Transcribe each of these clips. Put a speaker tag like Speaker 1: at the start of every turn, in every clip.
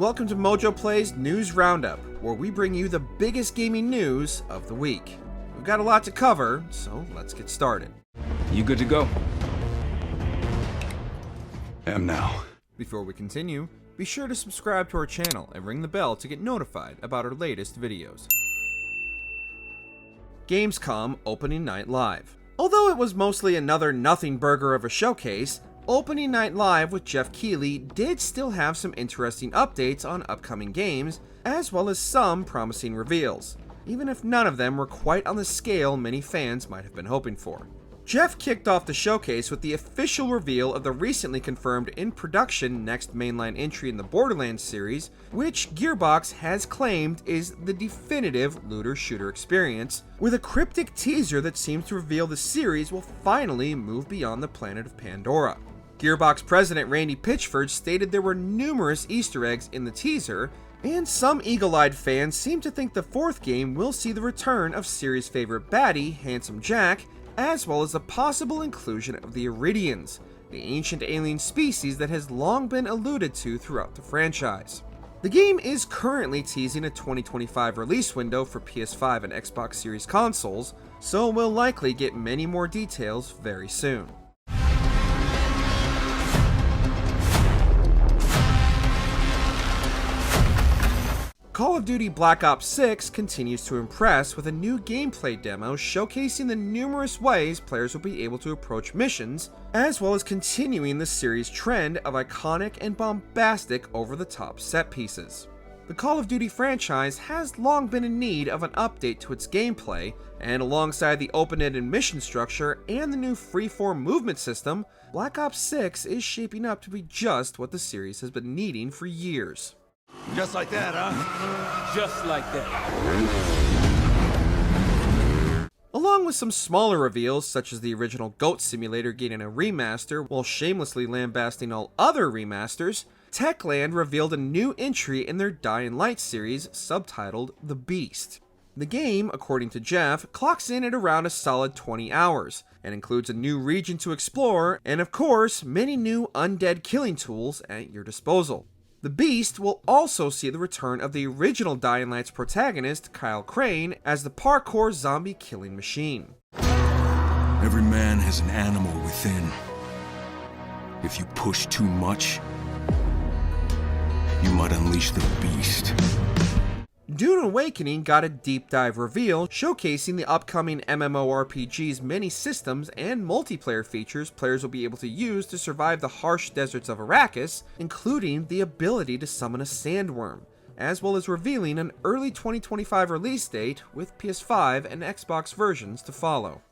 Speaker 1: welcome to MojoPlays News Roundup, where we bring you the biggest gaming news of the week. We've got a lot to cover, so let's get started.
Speaker 2: You good to go? Am now.
Speaker 1: Before we continue, be sure to subscribe to our channel and ring the bell to get notified about our latest videos. Gamescom Opening Night Live. Although it was mostly another nothing burger of a showcase, Opening Night Live with Jeff Keighley did still have some interesting updates on upcoming games, as well as some promising reveals, even if none of them were quite on the scale many fans might have been hoping for. Jeff kicked off the showcase with the official reveal of the recently confirmed in-production next mainline entry in the Borderlands series, which Gearbox has claimed is the definitive looter-shooter experience, with a cryptic teaser that seems to reveal the series will finally move beyond the planet of Pandora. Gearbox president Randy Pitchford stated there were numerous Easter eggs in the teaser, and some eagle-eyed fans seem to think the fourth game will see the return of series favorite baddie, Handsome Jack, as well as the possible inclusion of the Iridians, the ancient alien species that has long been alluded to throughout the franchise. The game is currently teasing a 2025 release window for PS5 and Xbox Series consoles, so we'll likely get many more details very soon. Call of Duty Black Ops 6 continues to impress with a new gameplay demo showcasing the numerous ways players will be able to approach missions, as well as continuing the series' trend of iconic and bombastic over-the-top set pieces. The Call of Duty franchise has long been in need of an update to its gameplay, and alongside the open-ended mission structure and the new freeform movement system, Black Ops 6 is shaping up to be just what the series has been needing for years.
Speaker 2: Just like that, huh? Just like that.
Speaker 1: Along with some smaller reveals, such as the original Goat Simulator getting a remaster while shamelessly lambasting all other remasters, Techland revealed a new entry in their Dying Light series subtitled The Beast. The game, according to Jeff, clocks in at around a solid 20 hours, and includes a new region to explore, and of course, many new undead killing tools at your disposal. The Beast will also see the return of the original Dying Light's protagonist, Kyle Crane, as the parkour zombie killing machine.
Speaker 3: Every man has an animal within. If you push too much, you might unleash the beast.
Speaker 1: Dune Awakening got a deep dive reveal showcasing the upcoming MMORPG's many systems and multiplayer features players will be able to use to survive the harsh deserts of Arrakis, including the ability to summon a sandworm, as well as revealing an early 2025 release date with PS5 and Xbox versions to follow.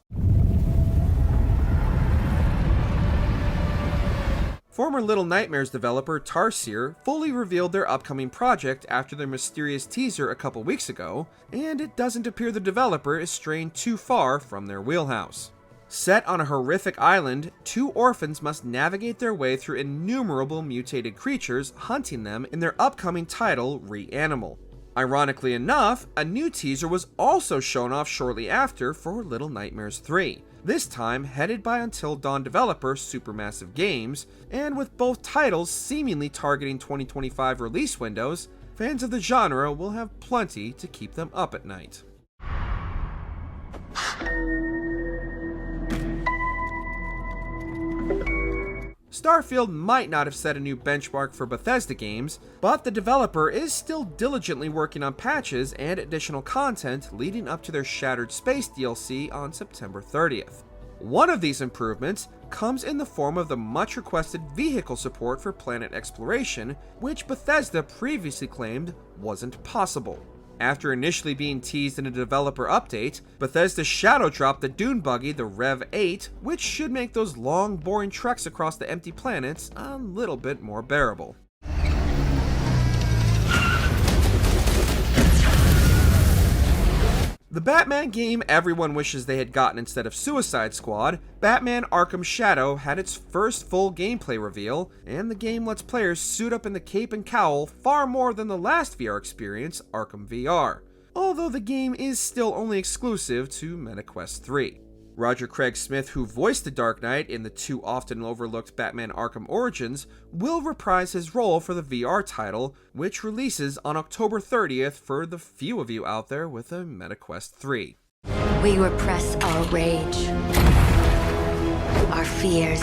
Speaker 1: Former Little Nightmares developer Tarsier fully revealed their upcoming project after their mysterious teaser a couple weeks ago, and it doesn't appear the developer is straying too far from their wheelhouse. Set on a horrific island, two orphans must navigate their way through innumerable mutated creatures hunting them in their upcoming title, Reanimal. Ironically enough, a new teaser was also shown off shortly after for Little Nightmares 3. This time headed by Until Dawn developer Supermassive Games, and with both titles seemingly targeting 2025 release windows, fans of the genre will have plenty to keep them up at night. Starfield might not have set a new benchmark for Bethesda games, but the developer is still diligently working on patches and additional content leading up to their Shattered Space DLC on September 30th. One of these improvements comes in the form of the much-requested vehicle support for planet exploration, which Bethesda previously claimed wasn't possible. After initially being teased in a developer update, Bethesda shadow dropped the dune buggy, the Rev 8, which should make those long, boring treks across the empty planets a little bit more bearable. The Batman game everyone wishes they had gotten instead of Suicide Squad, Batman Arkham Shadow had its first full gameplay reveal, and the game lets players suit up in the cape and cowl far more than the last VR experience, Arkham VR, although the game is still only exclusive to MetaQuest 3. Roger Craig Smith, who voiced the Dark Knight in the too often overlooked Batman Arkham Origins, will reprise his role for the VR title, which releases on October 30th for the few of you out there with a MetaQuest 3.
Speaker 4: We repress our rage, our fears.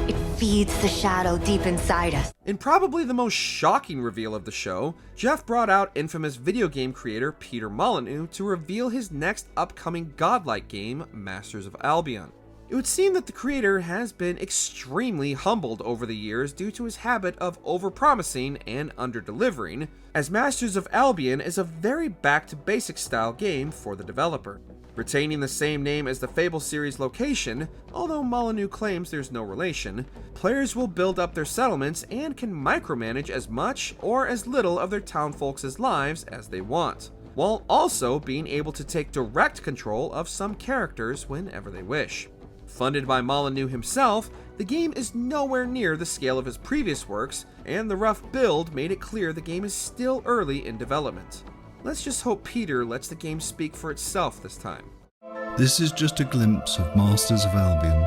Speaker 4: It feeds the shadow deep inside us.
Speaker 1: In probably the most shocking reveal of the show, Jeff brought out infamous video game creator Peter Molyneux to reveal his next upcoming godlike game, Masters of Albion. It would seem that the creator has been extremely humbled over the years due to his habit of overpromising and under-delivering, as Masters of Albion is a very back-to-basics style game for the developer. Retaining the same name as the Fable series location, although Molyneux claims there's no relation, players will build up their settlements and can micromanage as much or as little of their townfolks' lives as they want, while also being able to take direct control of some characters whenever they wish. Funded by Molyneux himself, the game is nowhere near the scale of his previous works, and the rough build made it clear the game is still early in development. Let's just hope Peter lets the game speak for itself this time.
Speaker 5: This is just a glimpse of Masters of Albion,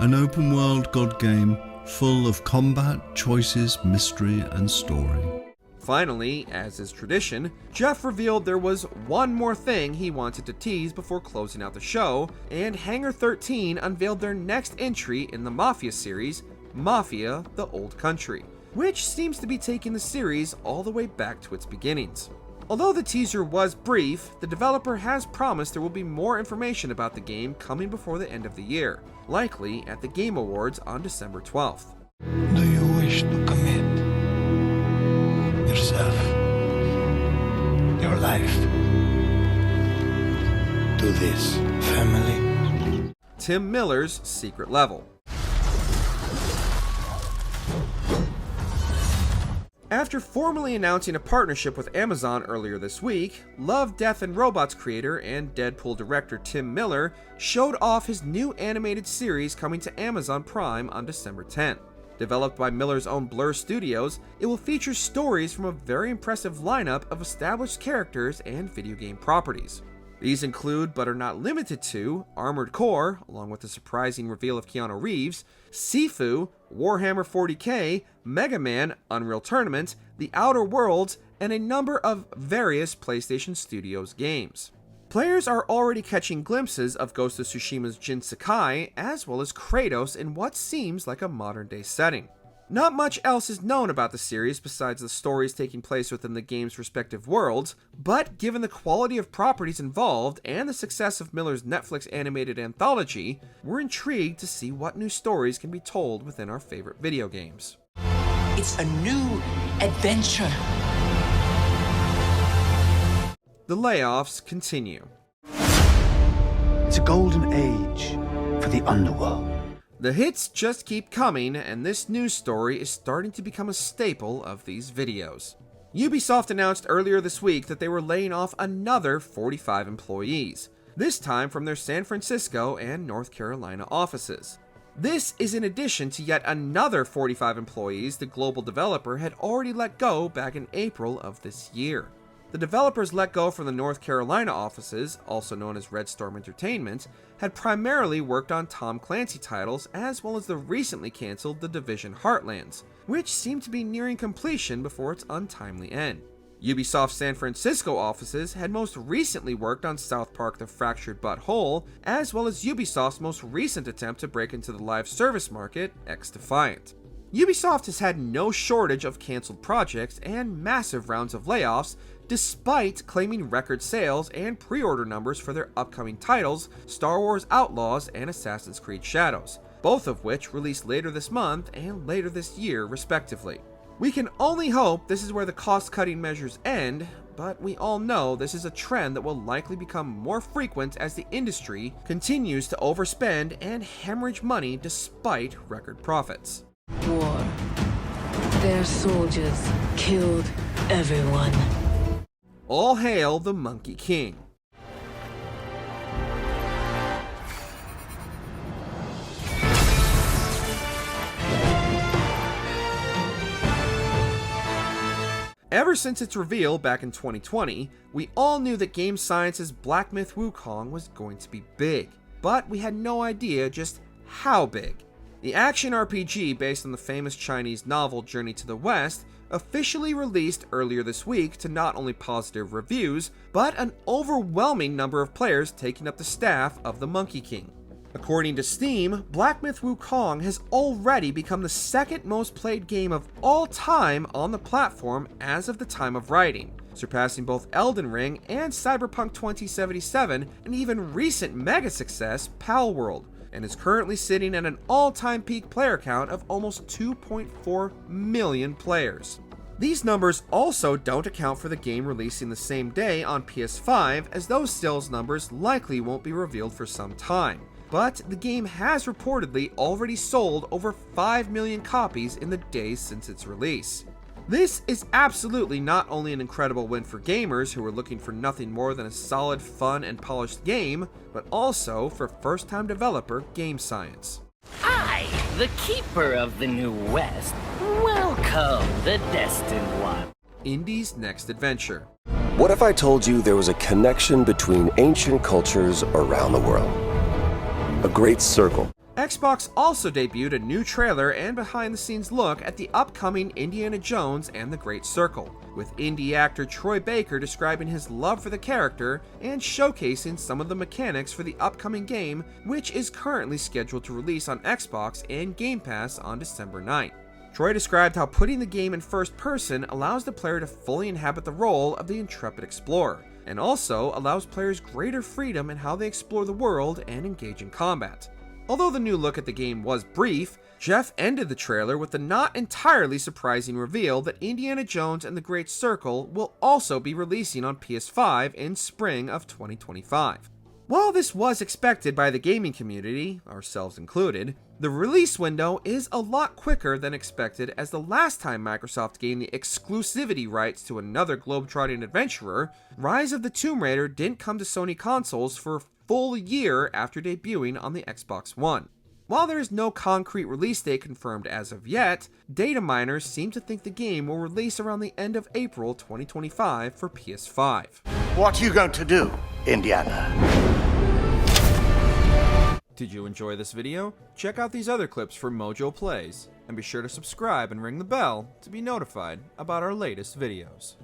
Speaker 5: an open-world god game full of combat, choices, mystery, and story.
Speaker 1: Finally, as is tradition, Jeff revealed there was one more thing he wanted to tease before closing out the show, and Hangar 13 unveiled their next entry in the Mafia series, Mafia: The Old Country, which seems to be taking the series all the way back to its beginnings. Although the teaser was brief, the developer has promised there will be more information about the game coming before the end of the year, likely at the Game Awards on December 12th.
Speaker 6: Do you wish to commit yourself, your life, to this family?
Speaker 1: Tim Miller's Secret Level. After formally announcing a partnership with Amazon earlier this week, Love, Death, and Robots creator and Deadpool director Tim Miller showed off his new animated series coming to Amazon Prime on December 10th. Developed by Miller's own Blur Studios, it will feature stories from a very impressive lineup of established characters and video game properties. These include, but are not limited to, Armored Core, along with the surprising reveal of Keanu Reeves, Sifu, Warhammer 40k, Mega Man, Unreal Tournament, The Outer Worlds, and a number of various PlayStation Studios games. Players are already catching glimpses of Ghost of Tsushima's Jin Sakai, as well as Kratos in what seems like a modern-day setting. Not much else is known about the series besides the stories taking place within the game's respective worlds, but given the quality of properties involved and the success of Miller's Netflix animated anthology, we're intrigued to see what new stories can be told within our favorite video games.
Speaker 7: It's a new adventure.
Speaker 1: The layoffs continue.
Speaker 6: It's a golden age for the underworld.
Speaker 1: The hits just keep coming, and this news story is starting to become a staple of these videos. Ubisoft announced earlier this week that they were laying off another 45 employees, this time from their San Francisco and North Carolina offices. This is in addition to yet another 45 employees the global developer had already let go back in April of this year. The developers let go from the North Carolina offices, also known as Red Storm Entertainment, had primarily worked on Tom Clancy titles as well as the recently canceled The Division Heartlands, which seemed to be nearing completion before its untimely end. Ubisoft's San Francisco offices had most recently worked on South Park: The Fractured But Whole, as well as Ubisoft's most recent attempt to break into the live service market, X-Defiant. Ubisoft has had no shortage of canceled projects and massive rounds of layoffs, despite claiming record sales and pre-order numbers for their upcoming titles, Star Wars Outlaws and Assassin's Creed Shadows, both of which release later this month and later this year, respectively. We can only hope this is where the cost-cutting measures end, but we all know this is a trend that will likely become more frequent as the industry continues to overspend and hemorrhage money despite record profits.
Speaker 8: War. Their soldiers killed everyone.
Speaker 1: All hail the Monkey King. Ever since its reveal back in 2020, we all knew that Game Science's Black Myth Wukong was going to be big, but we had no idea just how big. The action RPG based on the famous Chinese novel Journey to the West officially released earlier this week to not only positive reviews, but an overwhelming number of players taking up the staff of the Monkey King. According to Steam, Black Myth Wukong has already become the second most played game of all time on the platform as of the time of writing, surpassing both Elden Ring and Cyberpunk 2077 and even recent mega success Palworld, and is currently sitting at an all-time peak player count of almost 2.4 million players. These numbers also don't account for the game releasing the same day on PS5, as those sales numbers likely won't be revealed for some time. But the game has reportedly already sold over 5 million copies in the days since its release. This is absolutely not only an incredible win for gamers who are looking for nothing more than a solid, fun, and polished game, but also for first-time developer Game Science.
Speaker 9: I, the keeper of the New West, welcome the Destined One.
Speaker 1: Indie's next adventure.
Speaker 10: What if I told you there was a connection between ancient cultures around the world? A great circle.
Speaker 1: Xbox also debuted a new trailer and behind-the-scenes look at the upcoming Indiana Jones and the Great Circle, with indie actor Troy Baker describing his love for the character and showcasing some of the mechanics for the upcoming game, which is currently scheduled to release on Xbox and Game Pass on December 9th. Troy described how putting the game in first person allows the player to fully inhabit the role of the intrepid explorer, and also allows players greater freedom in how they explore the world and engage in combat. Although the new look at the game was brief, Jeff ended the trailer with the not entirely surprising reveal that Indiana Jones and the Great Circle will also be releasing on PS5 in spring of 2025. While this was expected by the gaming community, ourselves included, the release window is a lot quicker than expected, as the last time Microsoft gained the exclusivity rights to another globetrotting adventurer, Rise of the Tomb Raider didn't come to Sony consoles for a full year after debuting on the Xbox One. While there is no concrete release date confirmed as of yet, data miners seem to think the game will release around the end of April 2025 for PS5.
Speaker 6: What are you going to do, Indiana?
Speaker 1: Did you enjoy this video? Check out these other clips from MojoPlays, and be sure to subscribe and ring the bell to be notified about our latest videos.